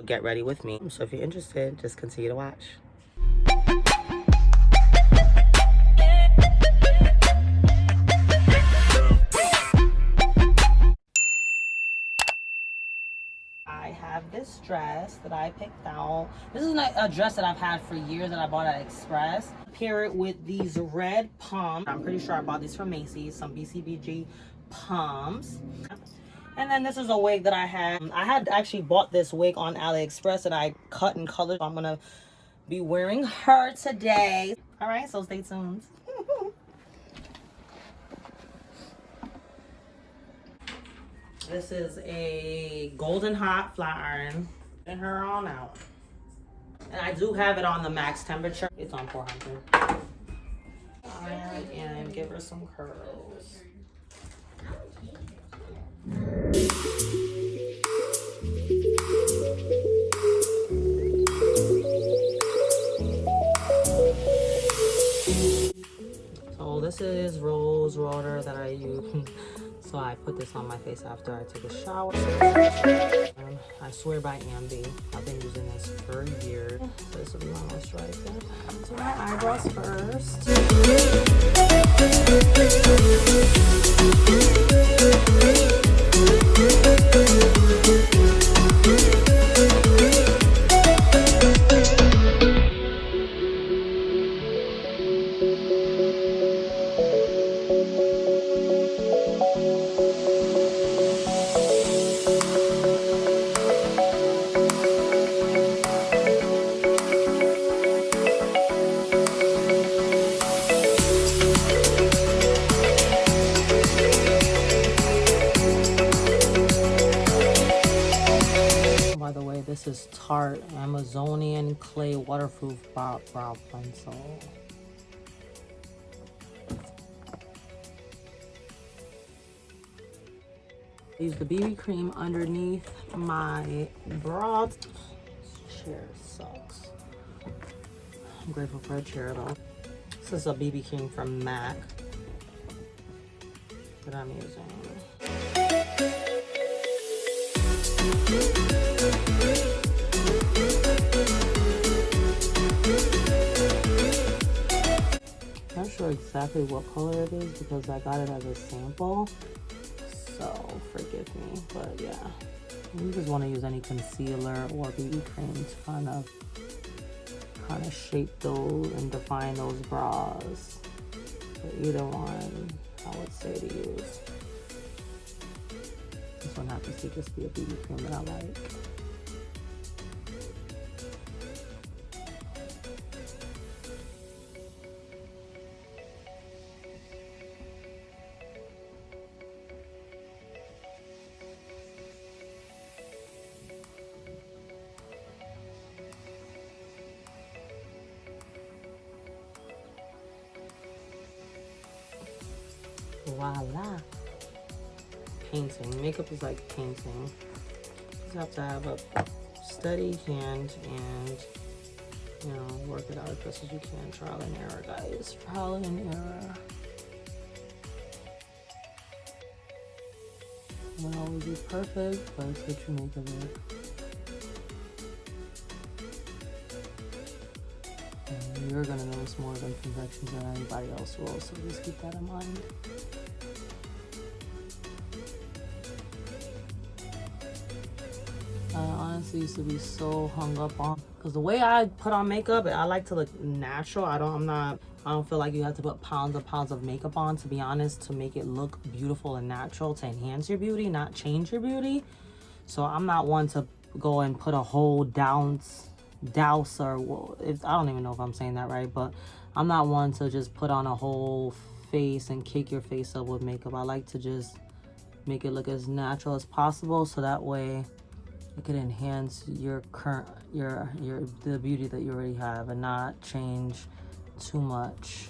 get ready with me. So if you're interested, just continue to watch. I have this dress that I picked out. This is a dress that I've had for years that I bought at Express. Pair it with these red pumps. I'm pretty sure I bought these from Macy's, some BCBG pumps. And then this is a wig that I had. I had actually bought this wig on AliExpress and I cut and colored. I'm gonna be wearing her today. All right, so stay tuned. This is a golden hot flat iron. And her on out. And I do have it on the max temperature. It's on 400. Iron and give her some curls. So this is rose water that I use. So I put this on my face after I take a shower. I swear by Ambi. I've been using this for years. So this will be my moisturizer. Do my eyebrows first. This is Tarte Amazonian Clay Waterproof Brow Pencil. Use the BB cream underneath my brow. This chair sucks. I'm grateful for a chair though. This is a BB cream from MAC that I'm using. I'm not sure exactly what color it is because I got it as a sample, so forgive me, but yeah, you just want to use any concealer or BB cream to kind of shape those and define those brows. But either one I would say to use. This one happens to just be a BB cream that I like. Voila. Painting. Makeup is like painting. You just have to have a steady hand and, you know, work it out as best as you can. Trial and error, guys. Trial and error. It won't always be perfect, but it's what you make of it. And you're gonna notice more of imperfections than anybody else will, so just keep that in mind. I honestly used to be so hung up on, because the way I put on makeup, I like to look natural. I don't feel like you have to put pounds and pounds of makeup on, to be honest, to make it look beautiful and natural, to enhance your beauty, not change your beauty. So I'm not one to go and put a whole douse, or if I don't even know if I'm saying that right, but I'm not one to just put on a whole face and cake your face up with makeup. I like to just make it look as natural as possible, so that way it could enhance your current the beauty that you already have and not change too much.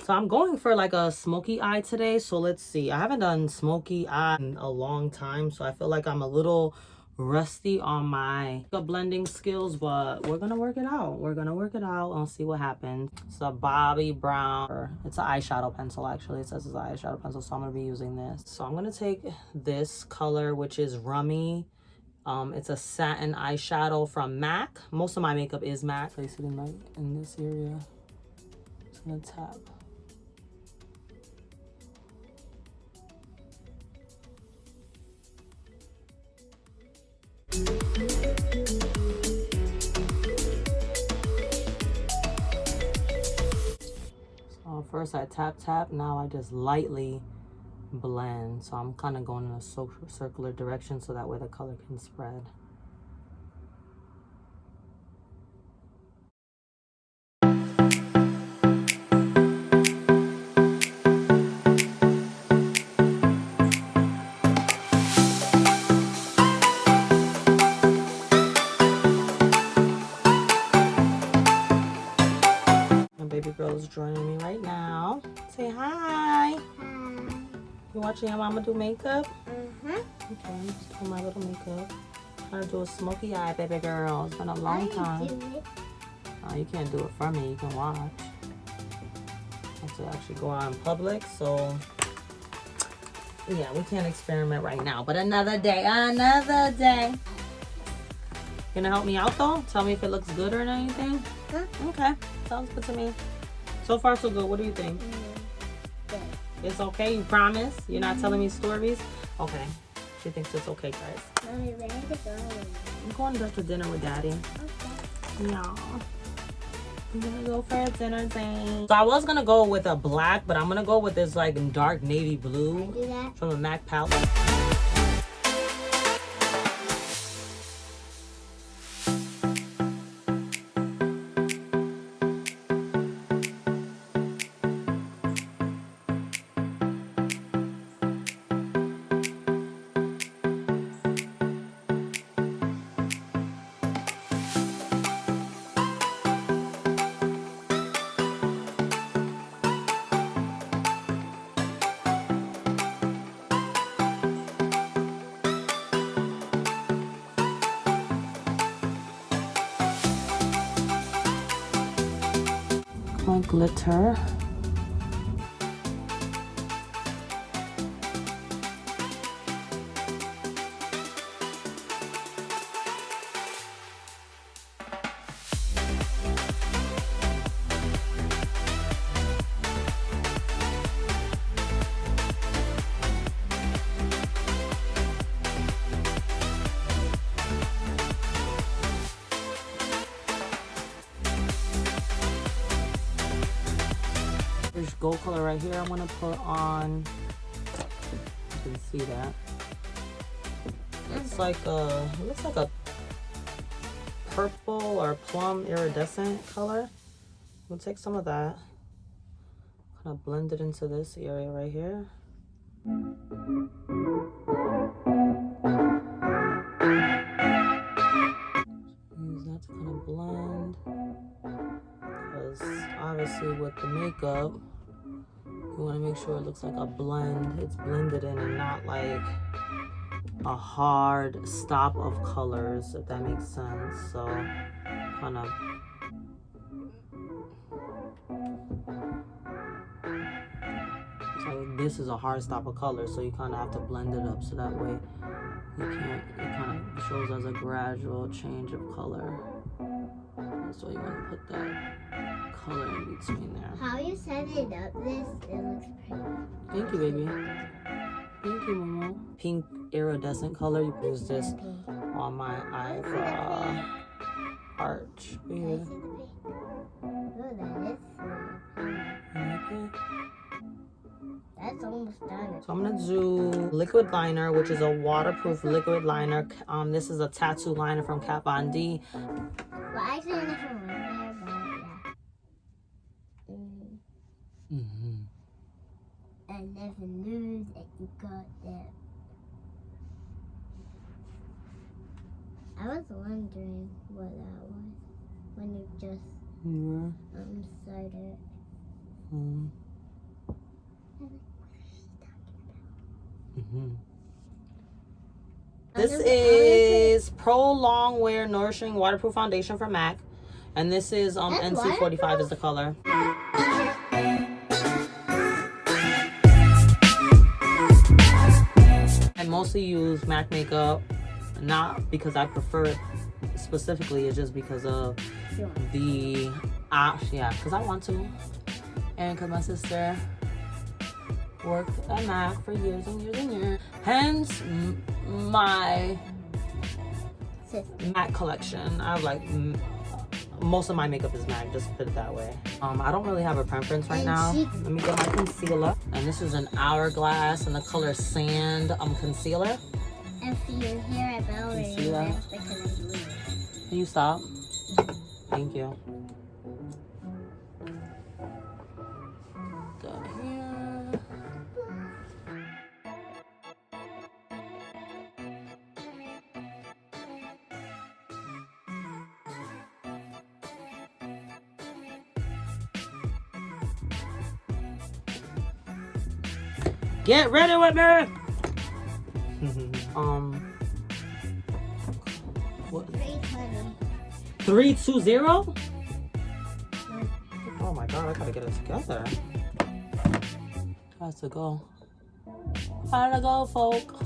So I'm going for like a smoky eye today. So let's see. I haven't done smoky eye in a long time, so I feel like I'm a little rusty on my blending skills, but we're gonna work it out. We're gonna work it out and see what happens. It's a Bobbi Brown. It's an eyeshadow pencil, actually. It says it's an eyeshadow pencil, so I'm gonna be using this. So I'm gonna take this color, which is Rummy It's a satin eyeshadow from MAC. Most of my makeup is MAC. Place it in this area. Just gonna tap. So first I tap, now I just lightly blend. So I'm kind of going in a circular direction so that way the color can spread. Baby girl is joining me right now. Say hi. Hi. You watching your mama do makeup? Mm-hmm. Okay, I'm just doing my little makeup. Trying to do a smoky eye, baby girl. It's been a long time. Oh, you can't do it for me. You can watch. I have to actually go out in public, so yeah, we can't experiment right now. But another day, another day. Gonna help me out though? Tell me if it looks good or anything. Huh? Okay, sounds good to me. So far, so good. What do you think? Good. It's okay? You promise? You're not telling me stories? Okay. She thinks it's okay, guys. Mommy, where to go? I'm going out to dinner with Daddy. Okay. Yeah. I'm gonna go for a dinner date. So I was gonna go with a black, but I'm gonna go with this like dark navy blue Do that? from a MAC palette. My glitter. There's gold color right here. I'm gonna put on. You can see that. It's like a. It looks like a purple or plum iridescent color. We'll take some of that. Kind of blend it into this area right here. Use that to kind of blend. Because obviously with the makeup, you want to make sure it looks like a blend. It's blended in and not like a hard stop of colors, if that makes sense. So kind of so this is a hard stop of colors, so you kind of have to blend it up so that way you can't, it kind of shows as a gradual change of color. So you want to put that color in between there. How you set it up, it looks pretty. Thank you, baby. Thank you, Mama. Pink iridescent color. You use this on my eyebrow arch. I Yeah. see the pink. Oh, that is Okay. That's almost done. So I'm gonna do liquid liner, which is a waterproof liquid liner. This is a tattoo liner from Kat Von D. Well, actually, I never went there, but yeah. I never knew that you got that. I was wondering what that was when you just started. This is Pro Long Wear Nourishing Waterproof Foundation from MAC. And this is NC45 is the color. I mostly use MAC makeup Not because I prefer it specifically, it's just because of the yeah, because I want to, and because my sister worked at MAC for years and years and years. Hence my MAC collection. I have like most of my makeup is MAC, just put it that way. I don't really have a preference right now. Let me get my concealer, and this is an Hourglass in the color Sand concealer. And for your hair, I better Concealer. Can you stop? Thank you. Done here. Get ready with me. What? 320. Oh my god, I gotta get it together. Has to go. Gotta go, folk.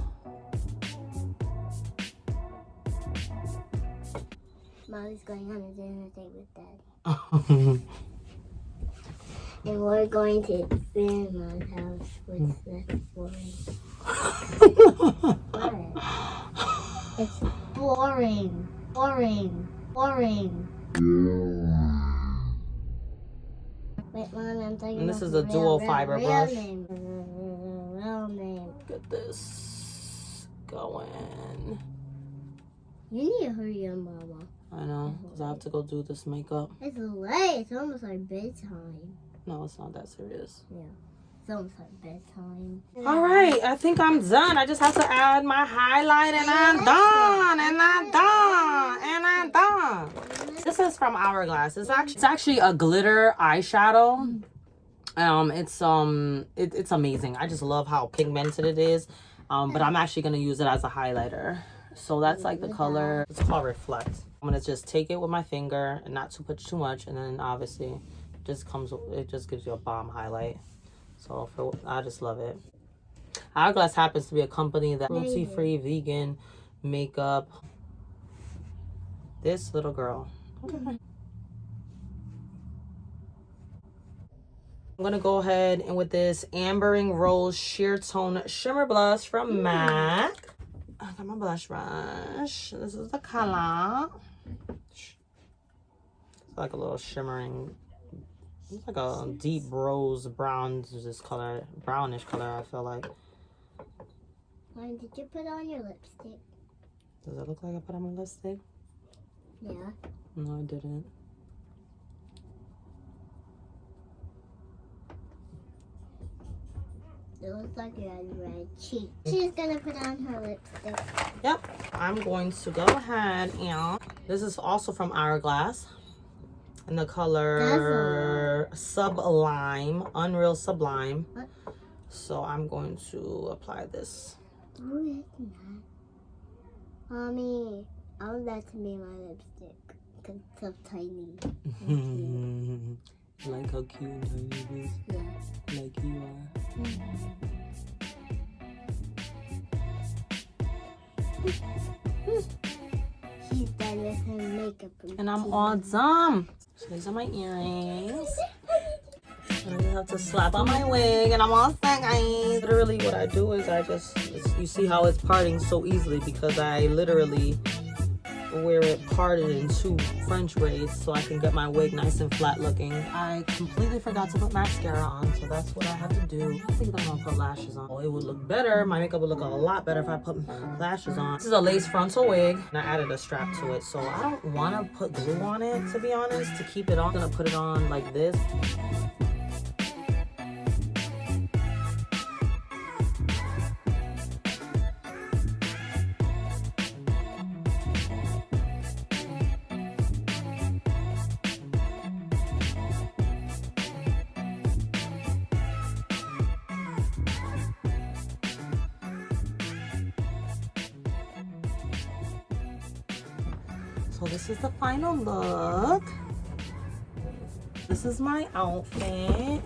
Molly's going on a dinner date with Dad. And we're going to Grandma's house with the boring. What? It's boring. Boring. Boring. Wait, Mom, I'm talking And this about is a dual fiber brush. Name. Real name. Get this going. You need to hurry up, Mama. I know, because I have to go do this makeup. It's late. It's almost like bedtime. No, it's not that serious. Yeah. It's almost like bedtime. All right, I think I'm done. I just have to add my highlight and I'm done. And I'm done. And I'm done. This is from Hourglass. It's actually a glitter eyeshadow. It's amazing. I just love how pigmented it is. But I'm actually gonna use it as a highlighter. So that's like the color. It's called Reflect. I'm gonna just take it with my finger and not to put too much, and then obviously it just gives you a bomb highlight. So I just love it. Hourglass happens to be a company that cruelty-free vegan makeup. This little girl. Okay. I'm gonna go ahead and with this Ambering Rose Sheer Tone Shimmer Blush from MAC. I got my blush brush. This is the color. It's like a little shimmering. It's like a deep rose brown. This color, brownish color. I feel like. Mom, did you put on your lipstick? Does it look like I put on my lipstick? Yeah. No, I didn't. It looks like you had red cheeks. She's gonna put on her lipstick. Yep. I'm going to go ahead and this is also from Hourglass in the color Sublime, Unreal Sublime. What? So I'm going to apply this. Oh, that's nice. Mommy, I want that to be my lipstick. Because it's so tiny. Like how cute and tiny it is? Yeah. Like you are. She's done with her makeup. And I'm all done. So these are my earrings. And I just have to slap on my wig and I'm all set, guys. Literally what I do is you see how it's parting so easily because I literally wear it parted in 2 French braids so I can get my wig nice and flat looking. I completely forgot to put mascara on, so that's what I have to do. I think I'm gonna put lashes on. Oh, it would look better. My makeup would look a lot better if I put lashes on. This is a lace frontal wig, and I added a strap to it, so I don't want to put glue on it, to be honest, to keep it on. I'm gonna put it on like this. So this is the final look. This is my outfit.